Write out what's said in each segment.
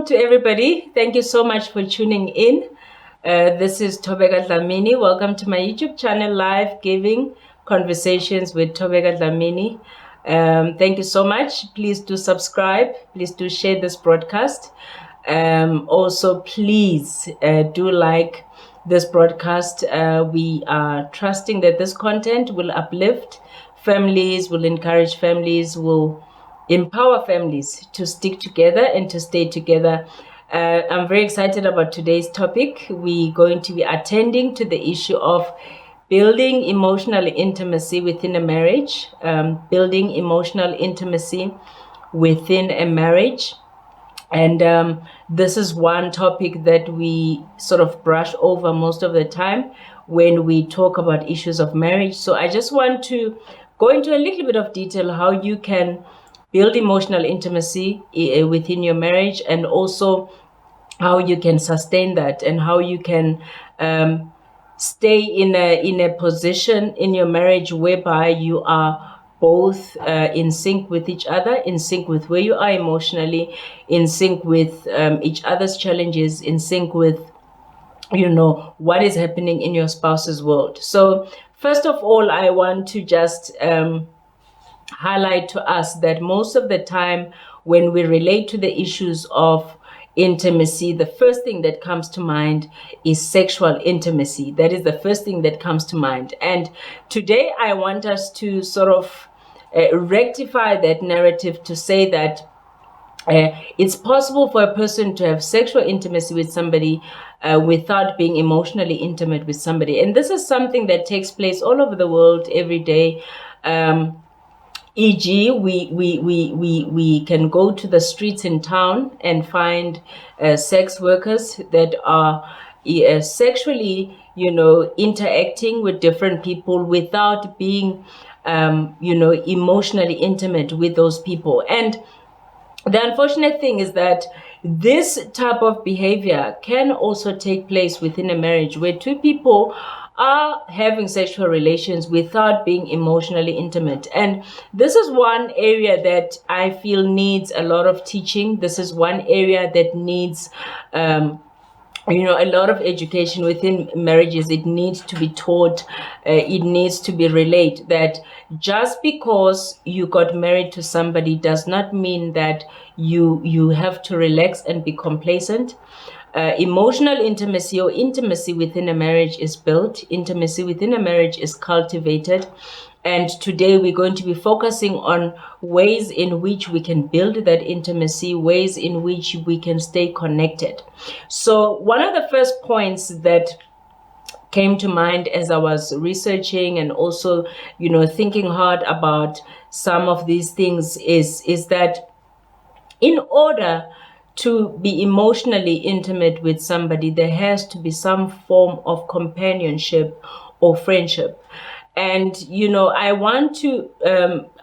Welcome to everybody. Thank you so much for tuning in. This is Thobeka Dlamini. Welcome to my YouTube channel, Live Giving Conversations with Thobeka Dlamini. Thank you so much. Please do subscribe. Please do share this broadcast. Also, please do like this broadcast. We are trusting that this content will uplift families, will encourage families, will empower families to stick together and to stay together. I'm very excited about today's topic. We're going to be attending to the issue of building emotional intimacy within a marriage, building emotional intimacy within a marriage. And this is one topic that we sort of brush over most of the time when we talk about issues of marriage. So I just want to go into a little bit of detail how you can build emotional intimacy within your marriage, and also how you can sustain that, and how you can stay in a position in your marriage whereby you are both in sync with each other, in sync with where you are emotionally, in sync with each other's challenges, in sync with what is happening in your spouse's world. So first of all, I want to just highlight to us that most of the time when we relate to the issues of intimacy, the first thing that comes to mind is sexual intimacy. That is the first thing that comes to mind. And today I want us to sort of rectify that narrative to say that it's possible for a person to have sexual intimacy with somebody without being emotionally intimate with somebody. And this is something that takes place all over the world every day. E.g., we can go to the streets in town and find sex workers that are sexually, interacting with different people without being, emotionally intimate with those people. And the unfortunate thing is that this type of behavior can also take place within a marriage where two people are having sexual relations without being emotionally intimate. And this is one area that I feel needs a lot of teaching. This is one area that needs a lot of education within marriages. It needs to be taught. It needs to be relayed that just because you got married to somebody does not mean that you have to relax and be complacent. Emotional intimacy or intimacy within a marriage is built. Intimacy within a marriage is cultivated. And today we're going to be focusing on ways in which we can build that intimacy, ways in which we can stay connected. So one of the first points that came to mind as I was researching and also, thinking hard about some of these things is that in order to be emotionally intimate with somebody, there has to be some form of companionship or friendship. And, I want to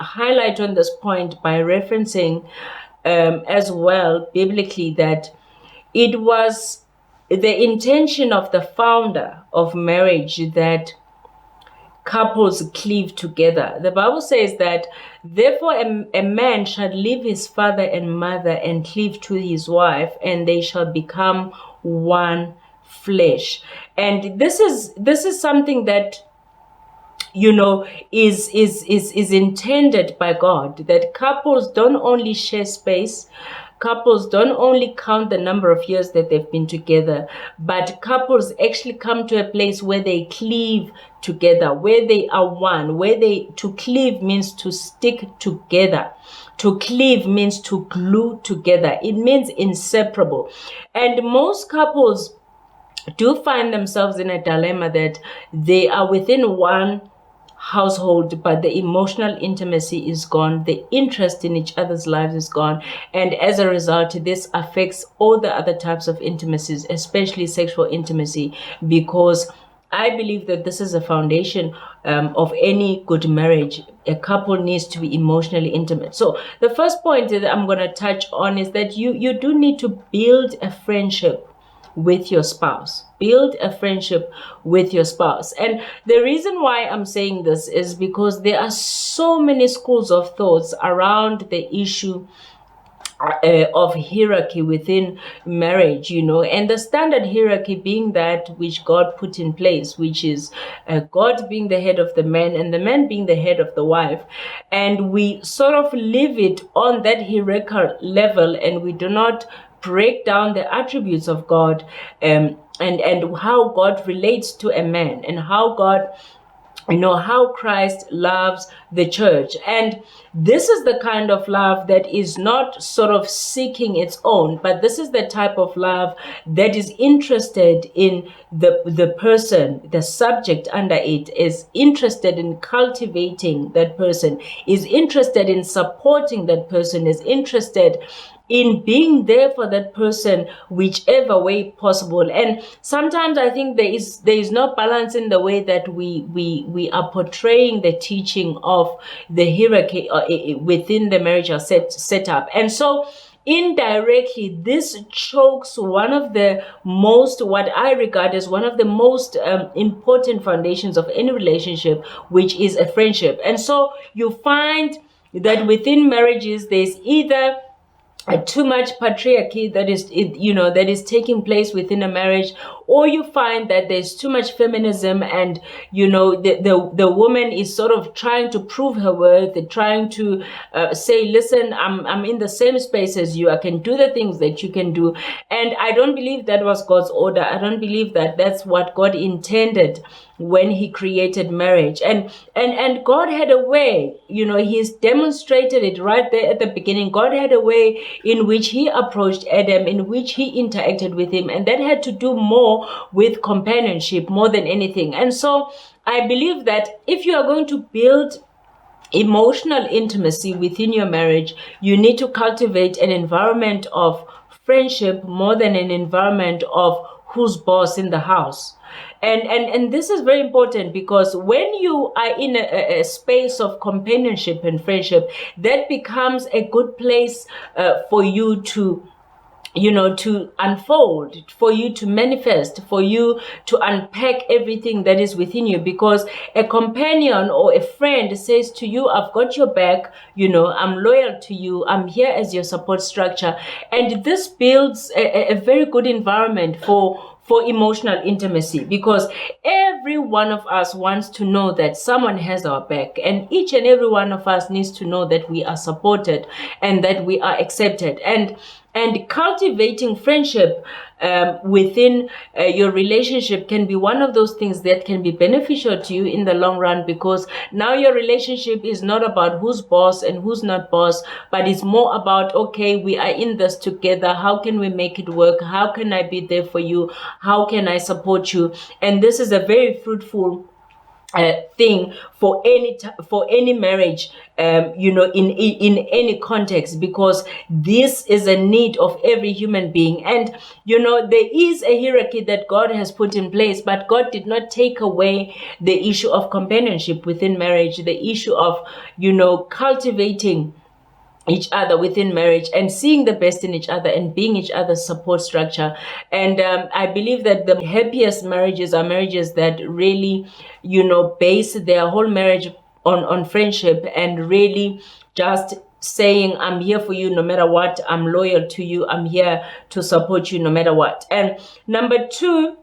highlight on this point by referencing as well biblically that it was the intention of the founder of marriage that couples cleave together. The Bible says that, therefore a man shall leave his father and mother and cleave to his wife, and they shall become one flesh. And this is something that is intended by God, that couples don't only share space, couples don't only count the number of years that they've been together, but couples actually come to a place where they cleave together, where they are one, to cleave means to stick together. To cleave means to glue together. It means inseparable. And most couples do find themselves in a dilemma that they are within one household, but the emotional intimacy is gone, the interest in each other's lives is gone, and as a result this affects all the other types of intimacies, especially sexual intimacy, because I believe that this is a foundation of any good marriage. A couple needs to be emotionally intimate. So the first point that I'm going to touch on is that you do need to build a friendship with your spouse. Build a friendship with your spouse. And the reason why I'm saying this is because there are so many schools of thoughts around the issue of hierarchy within marriage, and the standard hierarchy being that which God put in place, which is God being the head of the man and the man being the head of the wife. And we sort of leave it on that hierarchical level, and we do not break down the attributes of God, and how God relates to a man, and how God, how Christ loves the church. And this is the kind of love that is not sort of seeking its own, but this is the type of love that is interested in the person, the subject under it, is interested in cultivating that person, is interested in supporting that person, is interested in being there for that person whichever way possible. And sometimes I think there is no balance in the way that we are portraying the teaching of the hierarchy within the marriage setup. And so indirectly, this chokes one of the most, what I regard as one of the most important foundations of any relationship, which is a friendship. And so you find that within marriages, there's either too much patriarchy that is taking place within a marriage, or you find that there's too much feminism, and the woman is sort of trying to prove her worth, trying to say, listen, I'm in the same space as you, I can do the things that you can do. And I don't believe that was God's order. I don't believe that that's what God intended when he created marriage. And God had a way, he's demonstrated it right there at the beginning. God had a way in which he approached Adam, in which he interacted with him, and that had to do more with companionship more than anything. And so I believe that if you are going to build emotional intimacy within your marriage, you need to cultivate an environment of friendship more than an environment of who's boss in the house. And this is very important, because when you are in a space of companionship and friendship, that becomes a good place for you to unfold, for you to manifest, for you to unpack everything that is within you. Because a companion or a friend says to you, I've got your back, I'm loyal to you, I'm here as your support structure. And this builds a very good environment for emotional intimacy, because every one of us wants to know that someone has our back, and each and every one of us needs to know that we are supported and that we are accepted. And cultivating friendship within your relationship can be one of those things that can be beneficial to you in the long run, because now your relationship is not about who's boss and who's not boss, but it's more about, okay, we are in this together. How can we make it work? How can I be there for you? How can I support you? And this is a very fruitful thing for any marriage, in any context, because this is a need of every human being. And there is a hierarchy that God has put in place, but God did not take away the issue of companionship within marriage, the issue of cultivating each other within marriage and seeing the best in each other and being each other's support structure. And I believe that the happiest marriages are marriages that really, base their whole marriage on friendship, and really just saying, I'm here for you no matter what, I'm loyal to you, I'm here to support you no matter what. And number two,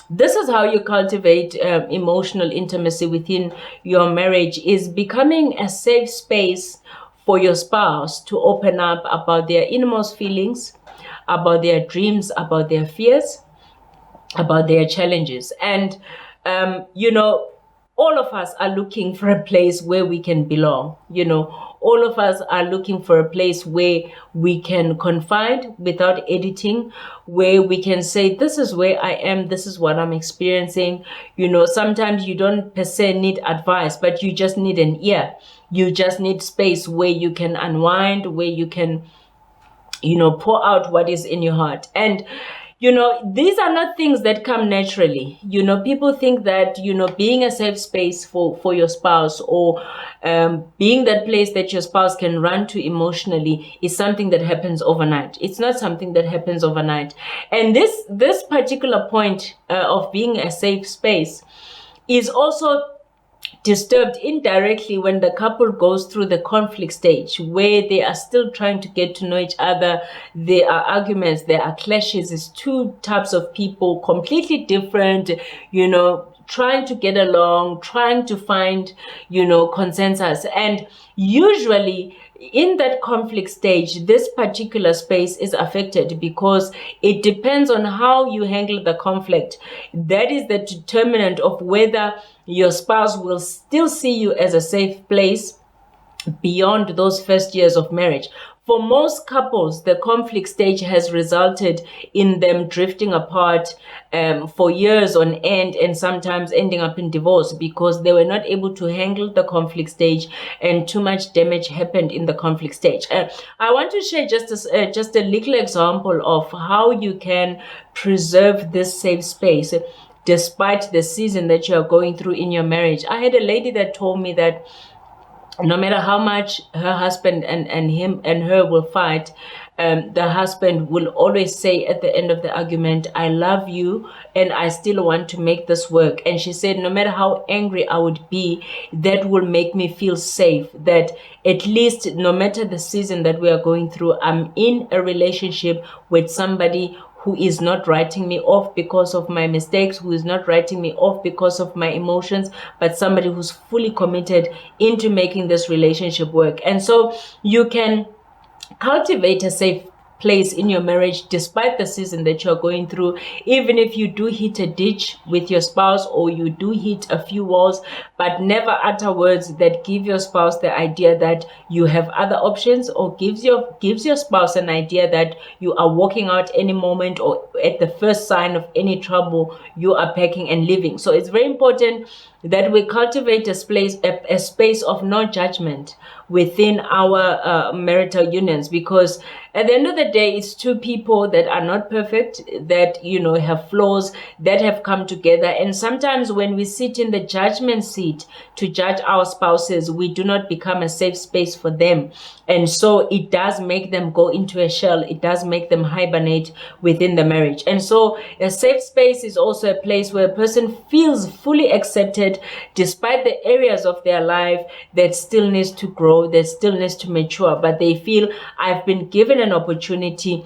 this is how you cultivate emotional intimacy within your marriage, is becoming a safe space for your spouse to open up about their innermost feelings, about their dreams, about their fears, about their challenges. And, all of us are looking for a place where we can belong. All of us are looking for a place where we can confide without editing, where we can say, this is where I am, this is what I'm experiencing. Sometimes you don't per se need advice, but you just need an ear. You just need space where you can unwind, where you can, pour out what is in your heart. And these are not things that come naturally. People think that, being a safe space for your spouse, or being that place that your spouse can run to emotionally, is something that happens overnight. It's not something that happens overnight. And this particular point of being a safe space is also disturbed indirectly when the couple goes through the conflict stage where they are still trying to get to know each other. There are arguments, there are clashes. It's two types of people, completely different, trying to get along, trying to find, consensus. And usually in that conflict stage, this particular space is affected because it depends on how you handle the conflict. That is the determinant of whether your spouse will still see you as a safe place beyond those first years of marriage. For most couples, the conflict stage has resulted in them drifting apart for years on end, and sometimes ending up in divorce because they were not able to handle the conflict stage, and too much damage happened in the conflict stage. I want to share just a little example of how you can preserve this safe space despite the season that you are going through in your marriage. I had a lady that told me that no matter how much her husband and him and her will fight, the husband will always say at the end of the argument, I love you and I still want to make this work. And she said, no matter how angry I would be, that will make me feel safe, that at least no matter the season that we are going through, I'm in a relationship with somebody who is not writing me off because of my mistakes, who is not writing me off because of my emotions, but somebody who's fully committed into making this relationship work. And so you can cultivate a safe place in your marriage despite the season that you're going through, even if you do hit a ditch with your spouse or you do hit a few walls, but never utter words that give your spouse the idea that you have other options, or gives your spouse an idea that you are walking out any moment, or at the first sign of any trouble you are packing and leaving. So it's very important that we cultivate a space of no judgment within our marital unions, because at the end of the day, it's two people that are not perfect, that have flaws, that have come together. And sometimes when we sit in the judgment seat to judge our spouses, we do not become a safe space for them, and so it does make them go into a shell. It does make them hibernate within the marriage. And so a safe space is also a place where a person feels fully accepted despite the areas of their life that still needs to grow, that still needs to mature, but they feel I've been given an opportunity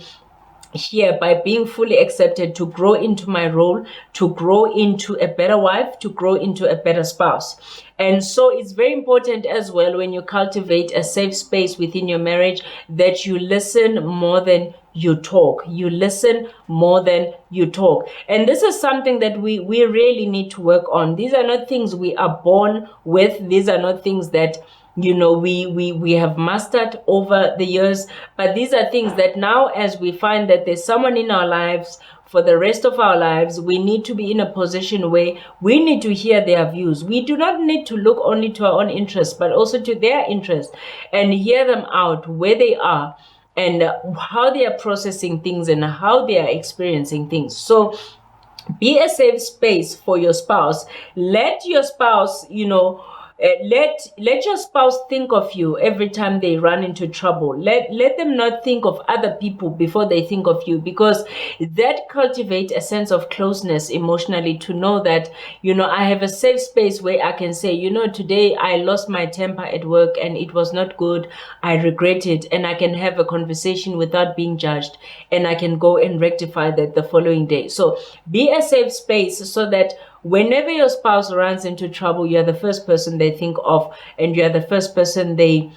here by being fully accepted to grow into my role, to grow into a better wife, to grow into a better spouse. And so it's very important as well, when you cultivate a safe space within your marriage, that you listen more than you talk. You listen more than you talk. And this is something that we really need to work on. These are not things we are born with. These are not things that we have mastered over the years, but these are things that now, as we find that there's someone in our lives for the rest of our lives, we need to be in a position where we need to hear their views. We do not need to look only to our own interests, but also to their interests, and hear them out where they are, and how they are processing things and how they are experiencing things. So be a safe space for your spouse. Let your spouse, let your spouse think of you every time they run into trouble. Let them not think of other people before they think of you, because that cultivates a sense of closeness emotionally, to know that, I have a safe space where I can say, today I lost my temper at work and it was not good. I regret it, and I can have a conversation without being judged, and I can go and rectify that the following day. So be a safe space, so that whenever your spouse runs into trouble, you're the first person they think of, and you're the first person they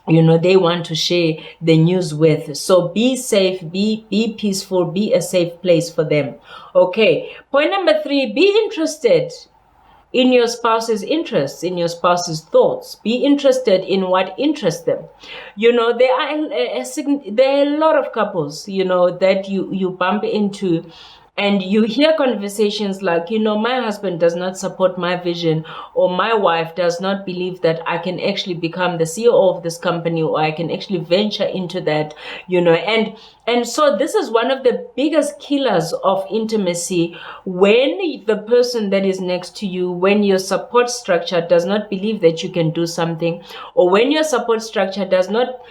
want to share the news with. So be safe, be peaceful, be a safe place for them. Okay. Point number 3, be interested in your spouse's interests, in your spouse's thoughts. Be interested in what interests them. There are a lot of couples, that you bump into, and you hear conversations like, my husband does not support my vision, or my wife does not believe that I can actually become the CEO of this company, or I can actually venture into that, and so this is one of the biggest killers of intimacy, when the person that is next to you, when your support structure does not believe that you can do something, or when your support structure does not,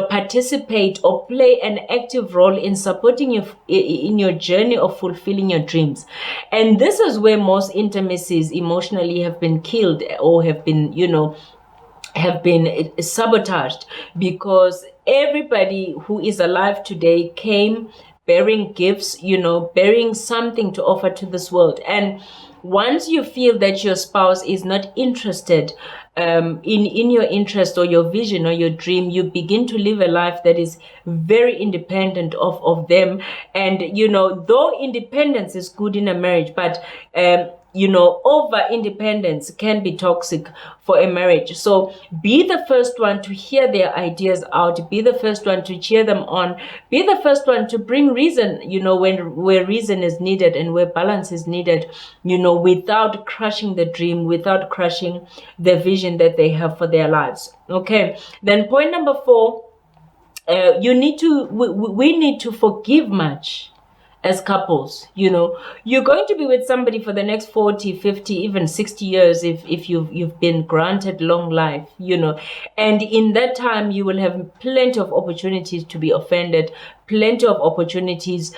participate or play an active role in supporting you in your journey of fulfillment fulfilling your dreams. And this is where most intimacies emotionally have been killed, or have been, have been sabotaged, because everybody who is alive today came bearing gifts, bearing something to offer to this world. And once you feel that your spouse is not interested in your interest or your vision or your dream, you begin to live a life that is very independent of them. And though independence is good in a marriage, but over independence can be toxic for a marriage. So be the first one to hear their ideas out, be the first one to cheer them on, be the first one to bring reason, where reason is needed and where balance is needed, without crushing the dream, without crushing the vision that they have for their lives. Okay, then point number 4, we need to forgive much. As couples, you're going to be with somebody for the next 40, 50, even 60 years if you've been granted long life, and in that time you will have plenty of opportunities to be offended, plenty of opportunities,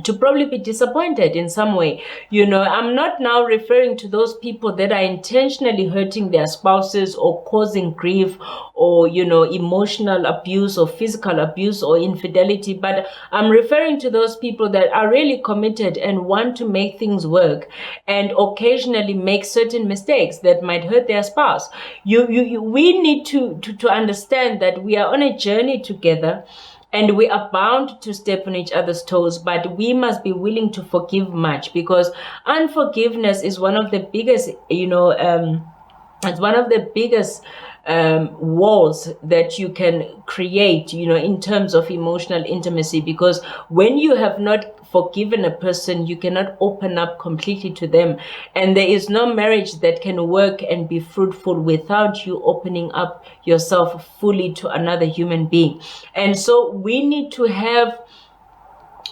to probably be disappointed in some way. I'm not now referring to those people that are intentionally hurting their spouses or causing grief or, emotional abuse or physical abuse or infidelity, but I'm referring to those people that are really committed and want to make things work and occasionally make certain mistakes that might hurt their spouse. We need to understand that we are on a journey together, and we are bound to step on each other's toes, but we must be willing to forgive much, because unforgiveness is one of the biggest, it's one of the biggest walls that you can create, in terms of emotional intimacy, because when you have not forgiven a person, you cannot open up completely to them. And there is no marriage that can work and be fruitful without you opening up yourself fully to another human being. And so we need to have,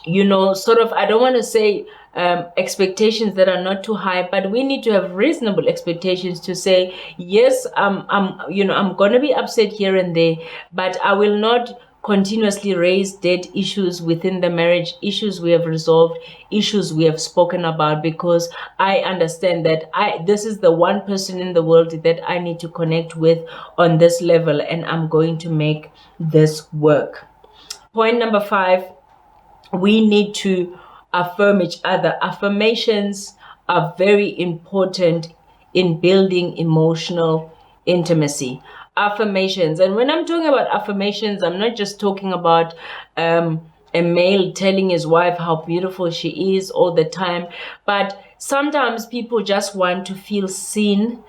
sort of, I don't want to say expectations that are not too high, but we need to have reasonable expectations to say, yes, I'm going to be upset here and there, but I will not continuously raise dead issues within the marriage, issues we have resolved, issues we have spoken about, because I understand that this is the one person in the world that I need to connect with on this level, and I'm going to make this work. Point number 5, we need to affirm each other. Affirmations are very important in building emotional intimacy. Affirmations, and when I'm talking about affirmations, I'm not just talking about a male telling his wife how beautiful she is all the time, but sometimes people just want to feel seen,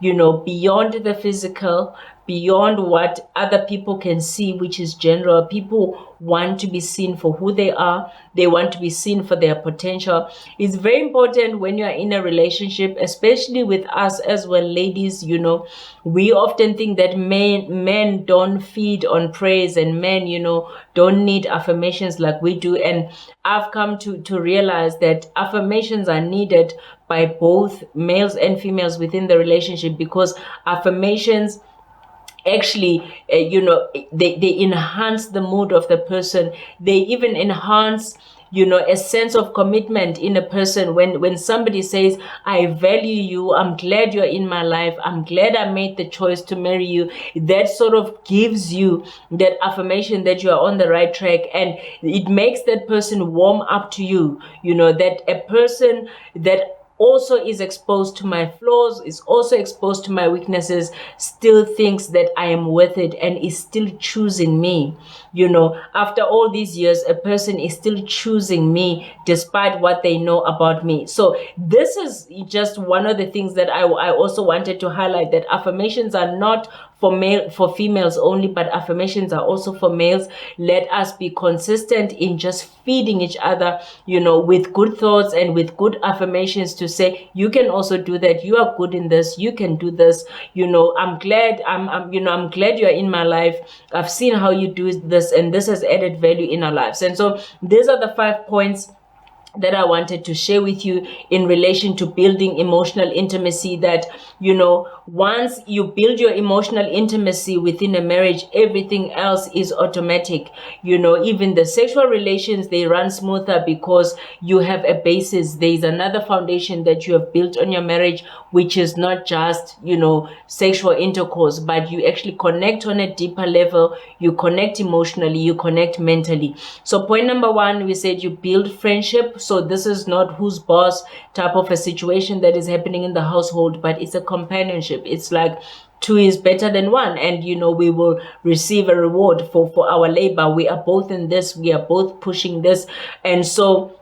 beyond the physical, beyond what other people can see, which is general. People want to be seen for who they are. They want to be seen for their potential. It's very important when you're in a relationship, especially with us as well, ladies. We often think that men don't feed on praise, and men, don't need affirmations like we do. And I've come to realize that affirmations are needed by both males and females within the relationship, because affirmations actually, they enhance the mood of the person. They even enhance, a sense of commitment in a person. When somebody says, I value you, I'm glad you're in my life, I'm glad I made the choice to marry you, that sort of gives you that affirmation that you are on the right track, and it makes that person warm up to you. That a person that also is exposed to my flaws, is also exposed to my weaknesses, still thinks that I am worth it and is still choosing me. After all these years, a person is still choosing me despite what they know about me. So this is just one of the things that I also wanted to highlight, that affirmations are not for females only, but affirmations are also for males. Let us be consistent in just feeding each other, with good thoughts and with good affirmations to say, you can also do that. You are good in this. You can do this. I'm glad. I'm glad you're in my life. I've seen how you do this, and this has added value in our lives. And so these are the 5 points that I wanted to share with you in relation to building emotional intimacy, that, once you build your emotional intimacy within a marriage, everything else is automatic. Even the sexual relations, they run smoother because you have a basis. There's another foundation that you have built on your marriage, which is not just, sexual intercourse, but you actually connect on a deeper level. You connect emotionally, you connect mentally. So point number one, we said you build friendship. So this is not who's boss type of a situation that is happening in the household, but it's a companionship. It's like two is better than one, and we will receive a reward for our labor. We are both in this, we are both pushing this. And so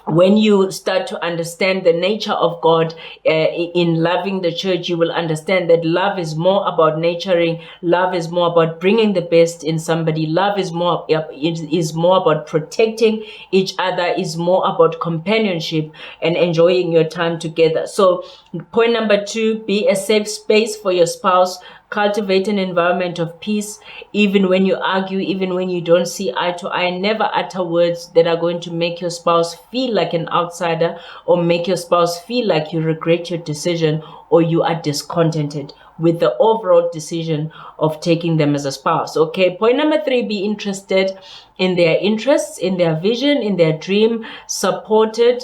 when you start to understand the nature of God in loving the church, you will understand that love is more about nurturing. Love is more about bringing the best in somebody. Love is more about protecting each other, is more about companionship and enjoying your time together. So point number two, be a safe space for your spouse. Cultivate an environment of peace. Even when you argue, even when you don't see eye to eye, never utter words that are going to make your spouse feel like an outsider, or make your spouse feel like you regret your decision or you are discontented with the overall decision of taking them as a spouse. Okay, point number three, be interested in their interests, in their vision, in their dream. Support it,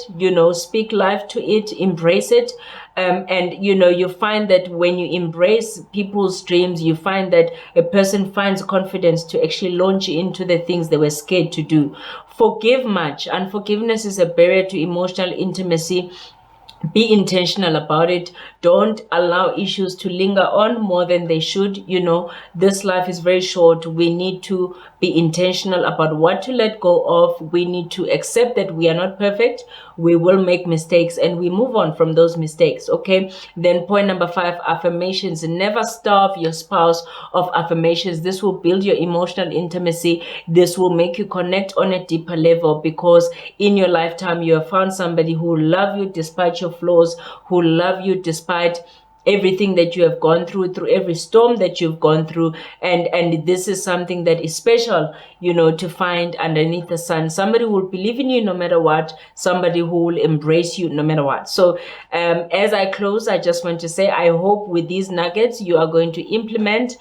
speak life to it, embrace it. And you find that when you embrace people's dreams, you find that a person finds confidence to actually launch into the things they were scared to do. Forgive much. Unforgiveness is a barrier to emotional intimacy. Be intentional about it. Don't allow issues to linger on more than they should. This life is very short. We need to be intentional about what to let go of. We need to accept that we are not perfect. We will make mistakes, and we move on from those mistakes. Okay. Then point number five, affirmations. Never starve your spouse of affirmations. This will build your emotional intimacy. This will make you connect on a deeper level, because in your lifetime you have found somebody who will love you despite your flaws, who love you despite everything that you have gone through every storm that you've gone through. And this is something that is special, to find underneath the sun. Somebody who will believe in you no matter what, somebody who will embrace you no matter what. So as I close, I just want to say, I hope with these nuggets you are going to implement.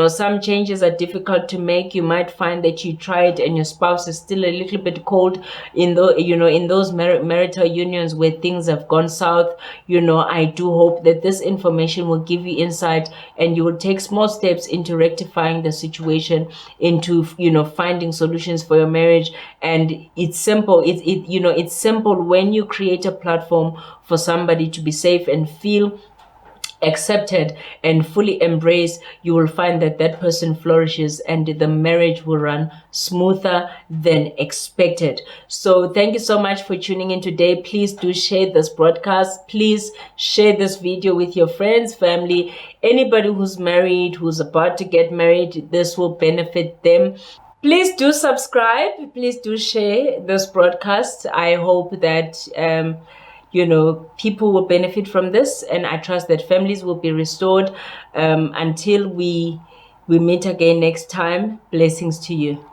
Some changes are difficult to make. You might find that you tried and your spouse is still a little bit cold in those marital unions where things have gone south. I do hope that this information will give you insight, and you will take small steps into rectifying the situation, into finding solutions for your marriage. And it's simple. It's simple when you create a platform for somebody to be safe and feel accepted and fully embraced. You will find that that person flourishes, and the marriage will run smoother than expected. So thank you so much for tuning in today. Please do share this broadcast. Please share this video with your friends, family, anybody who's married, who's about to get married. This will benefit them. Please do subscribe. Please do share this broadcast. I hope that people will benefit from this, and I trust that families will be restored. Until we meet again next time, blessings to you.